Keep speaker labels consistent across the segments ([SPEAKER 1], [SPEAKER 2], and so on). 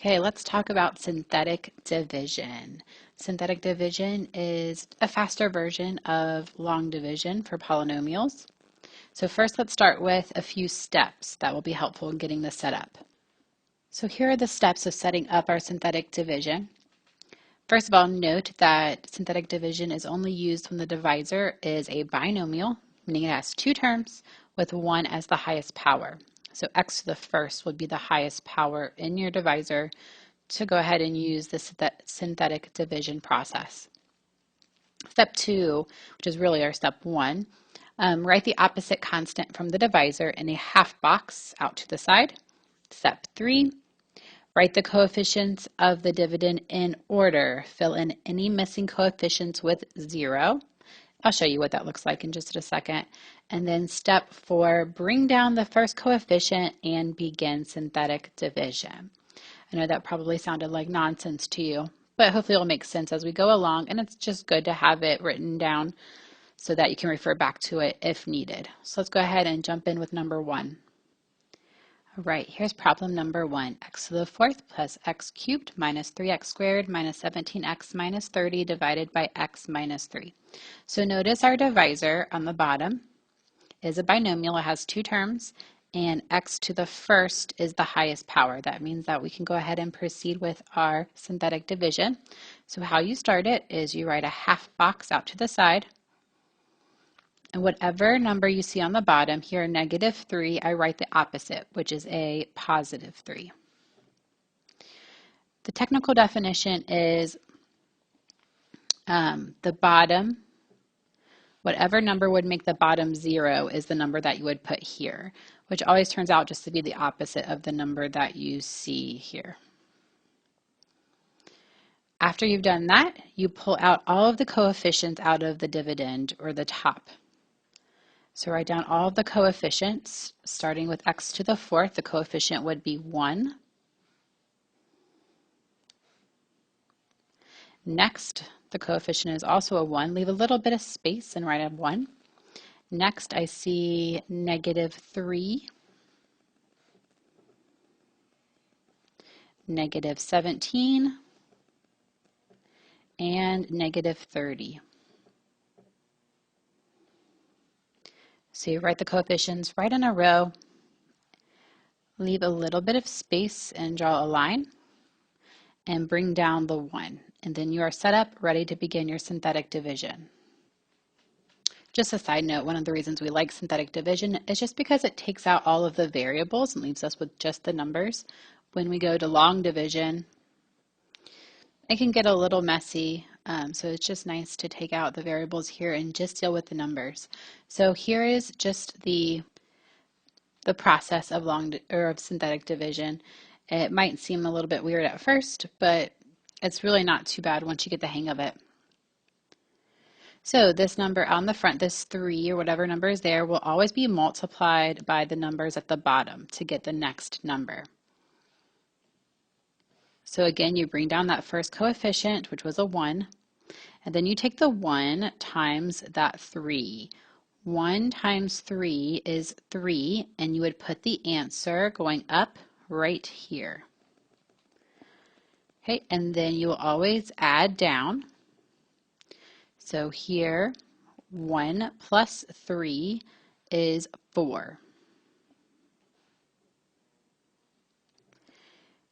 [SPEAKER 1] Okay, let's talk about synthetic division. Synthetic division is a faster version of long division for polynomials. So first let's start with a few steps that will be helpful in getting this set up. So here are the steps of setting up our synthetic division. First of all, note that synthetic division is only used when the divisor is a binomial, meaning it has two terms with one as the highest power. So x to the first would be the highest power in your divisor to go ahead and use the synthetic division process. Step 2, which is really our step 1, write the opposite constant from the divisor in a half box out to the side. Step 3, write the coefficients of the dividend in order. Fill in any missing coefficients with 0. I'll show you what that looks like in just a second. And then step 4, bring down the first coefficient and begin synthetic division. I know that probably sounded like nonsense to you, but hopefully it'll make sense as we go along, and it's just good to have it written down so that you can refer back to it if needed. So let's go ahead and jump in with number 1. All right, here's problem number 1. X to the 4th plus x cubed minus 3x squared minus 17x minus 30 divided by x minus 3. So notice our divisor on the bottom is a binomial. It has two terms, and x to the first is the highest power. That means that we can go ahead and proceed with our synthetic division. So how you start it is you write a half box out to the side, and whatever number you see on the bottom here, -3, I write the opposite, which is a +3. The technical definition is the bottom, whatever number would make the bottom 0 is the number that you would put here, which always turns out just to be the opposite of the number that you see here. After you've done that, you pull out all of the coefficients out of the dividend or the top. So write down all of the coefficients, starting with x to the 4th. The coefficient would be 1. Next, the coefficient is also a 1. Leave a little bit of space and write a 1. Next, I see -3, -17, and -30. So you write the coefficients right in a row, leave a little bit of space and draw a line, and bring down the 1. And then you are set up, ready to begin your synthetic division. Just a side note, one of the reasons we like synthetic division is just because it takes out all of the variables and leaves us with just the numbers. When we go to long division, it can get a little messy, so it's just nice to take out the variables here and just deal with the numbers. So here is just the process of of synthetic division. It might seem a little bit weird at first, but it's really not too bad once you get the hang of it. So this number on the front, this 3 or whatever number is there, will always be multiplied by the numbers at the bottom to get the next number. So again, you bring down that first coefficient, which was a 1, and then you take the 1 times that 3. 1 times 3 is 3, and you would put the answer going up right here. Okay, and then you will always add down. So here, 1 plus 3 is 4.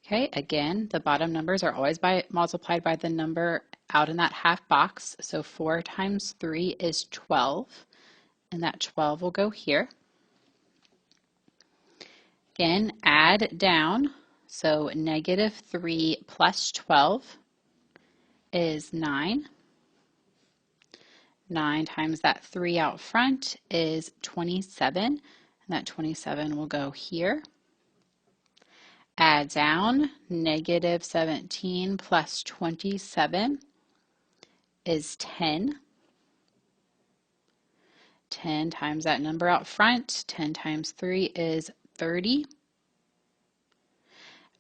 [SPEAKER 1] Okay, again, the bottom numbers are always multiplied by the number out in that half box. So 4 times 3 is 12, and that 12 will go here. Again, add down. So -3 plus 12 is 9. 9 times that 3 out front is 27, and that 27 will go here. Add down, -17 plus 27 is 10. 10 times that number out front, 10 times 3 is 30.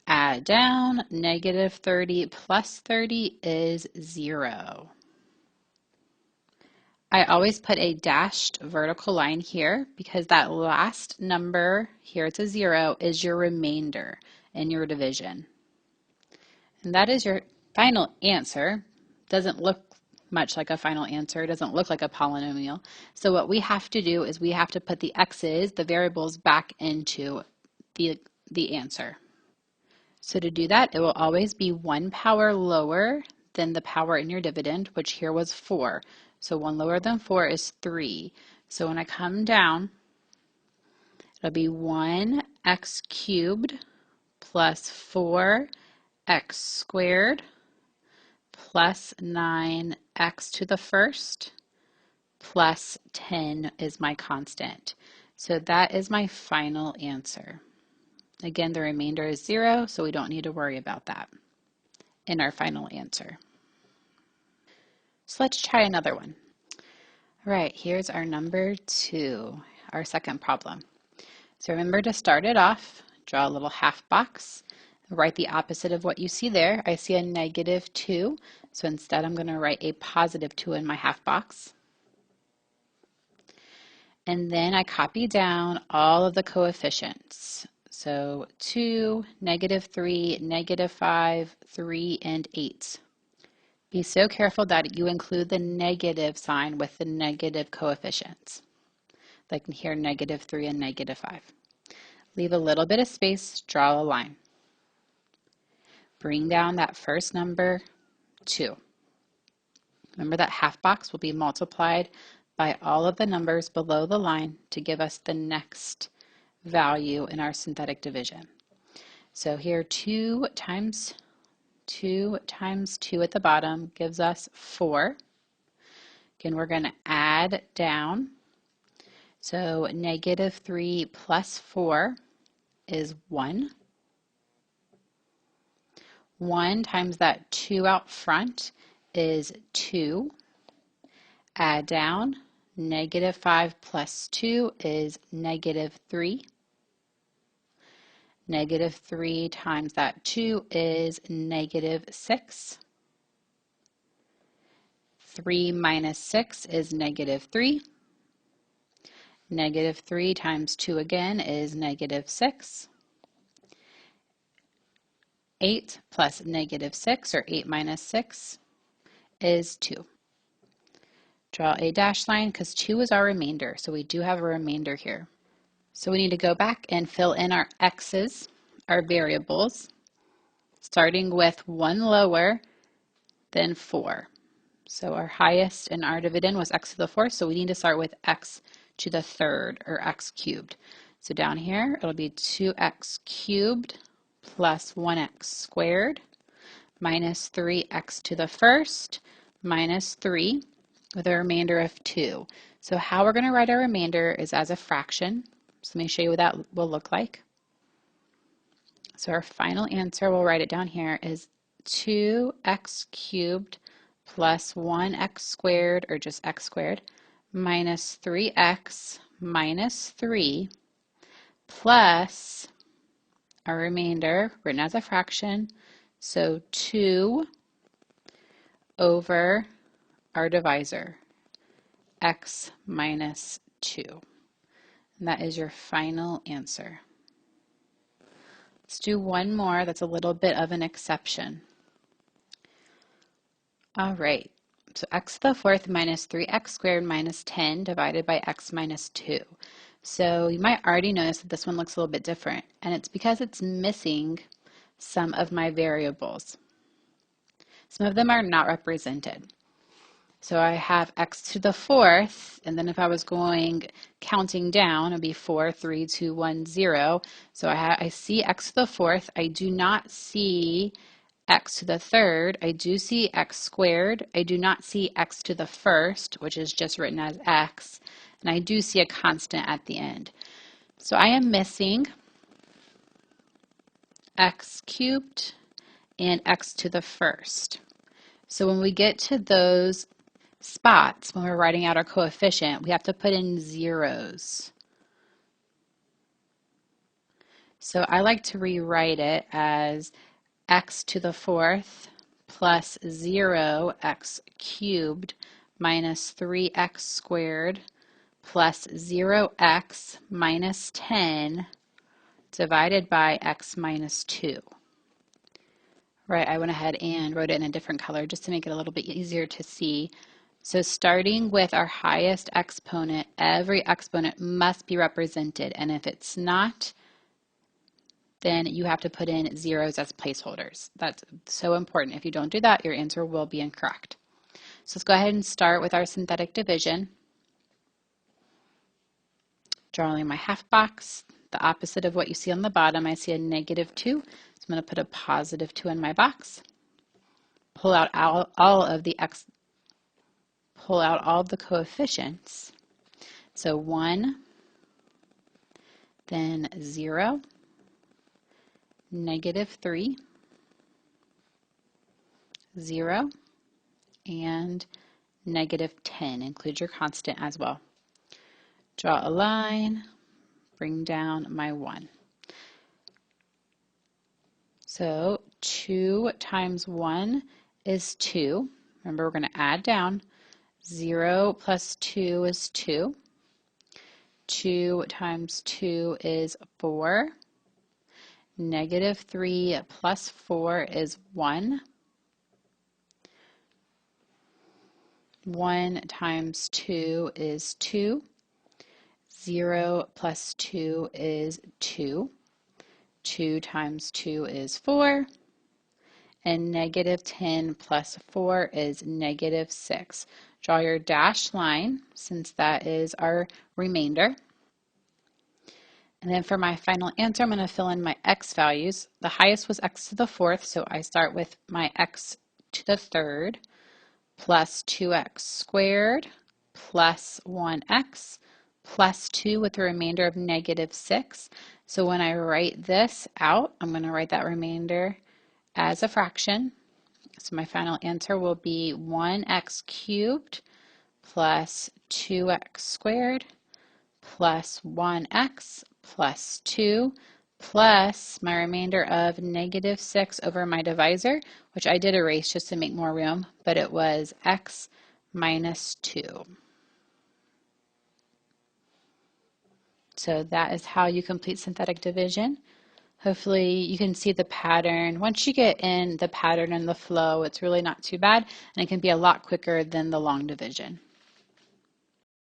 [SPEAKER 1] Add down, -30 plus 30 is 0. I always put a dashed vertical line here because that last number, here it's a 0, is your remainder in your division. And that is your final answer. Doesn't look much like a final answer. It doesn't look like a polynomial. So what we have to do is we have to put the x's, the variables, back into the answer. So to do that, it will always be 1 power lower than the power in your dividend, which here was 4. So 1 lower than 4 is 3. So when I come down, it'll be 1x cubed plus 4x squared plus 9x to the first plus 10 is my constant. So that is my final answer. Again, the remainder is 0, so we don't need to worry about that in our final answer. So let's try another one. All right, here's our number 2, our second problem. So remember to start it off, draw a little half box, write the opposite of what you see there. I see a -2, so instead I'm going to write a +2 in my half box. And then I copy down all of the coefficients. So 2, -3, -5, 3, and 8. Be so careful that you include the negative sign with the negative coefficients. Like here, -3 and -5. Leave a little bit of space, draw a line. Bring down that first number, 2. Remember that half box will be multiplied by all of the numbers below the line to give us the next value in our synthetic division. So here 2 times 2 times 2 at the bottom gives us 4. Again, we're going to add down. So -3 plus 4 is 1. 1 times that 2 out front is 2. Add down, -5 plus 2 is -3. -3 times that 2 is -6. 3 minus 6 is -3. -3 times 2 again is -6. 8 plus -6, or 8 minus 6, is 2. Draw a dashed line because 2 is our remainder, so we do have a remainder here. So we need to go back and fill in our x's, our variables, starting with 1 lower than 4. So our highest in our dividend was x to the 4th, so we need to start with x to the 3rd, or x cubed. So down here, it'll be 2x cubed plus 1x squared minus 3x to the 1st minus 3 with a remainder of 2. So how we're going to write our remainder is as a fraction. So let me show you what that will look like. So our final answer, we'll write it down here, is 2x cubed plus 1x squared, or just x squared, minus 3x minus 3 plus our remainder, written as a fraction, so 2 over our divisor, x minus 2. And that is your final answer. Let's do one more that's a little bit of an exception. All right, so x to the 4th minus 3x squared minus 10 divided by x minus 2. So you might already notice that this one looks a little bit different, and it's because it's missing some of my variables. Some of them are not represented. So I have x to the 4th, and then if I was going counting down, it would be 4, 3, 2, 1, 0. So I see x to the 4th. I do not see x to the 3rd. I do see x squared. I do not see x to the 1st, which is just written as x. And I do see a constant at the end. So I am missing x cubed and x to the 1st. So when we get to those spots, when we're writing out our coefficient, we have to put in zeros. So I like to rewrite it as x to the 4th plus 0x cubed minus 3x squared plus 0x minus 10 divided by x minus 2. Right, I went ahead and wrote it in a different color just to make it a little bit easier to see. So starting with our highest exponent, every exponent must be represented, and if it's not, then you have to put in zeros as placeholders. That's so important. If you don't do that, your answer will be incorrect. So let's go ahead and start with our synthetic division. Drawing my half box, the opposite of what you see on the bottom, I see a -2, so I'm going to put a +2 in my box. Pull out all of the coefficients. So 1, then 0, -3, 0, and -10. Include your constant as well. Draw a line, bring down my 1. So 2 times 1 is 2. Remember, we're going to add down. 0 plus 2 is 2. 2 times 2 is 4. -3 plus 4 is 1. 1 times 2 is 2. 0 plus 2 is 2. 2 times 2 is 4. And -10 plus 4 is -6. Draw your dashed line since that is our remainder. And then for my final answer, I'm going to fill in my x values. The highest was x to the 4th, so I start with my x to the 3rd plus 2x squared plus 1x plus 2 with a remainder of -6. So when I write this out, I'm going to write that remainder as a fraction. So my final answer will be 1x cubed plus 2x squared plus 1x plus 2 plus my remainder of -6 over my divisor, which I did erase just to make more room, but it was x minus 2. So that is how you complete synthetic division. Hopefully you can see the pattern. Once you get in the pattern and the flow, it's really not too bad, and it can be a lot quicker than the long division.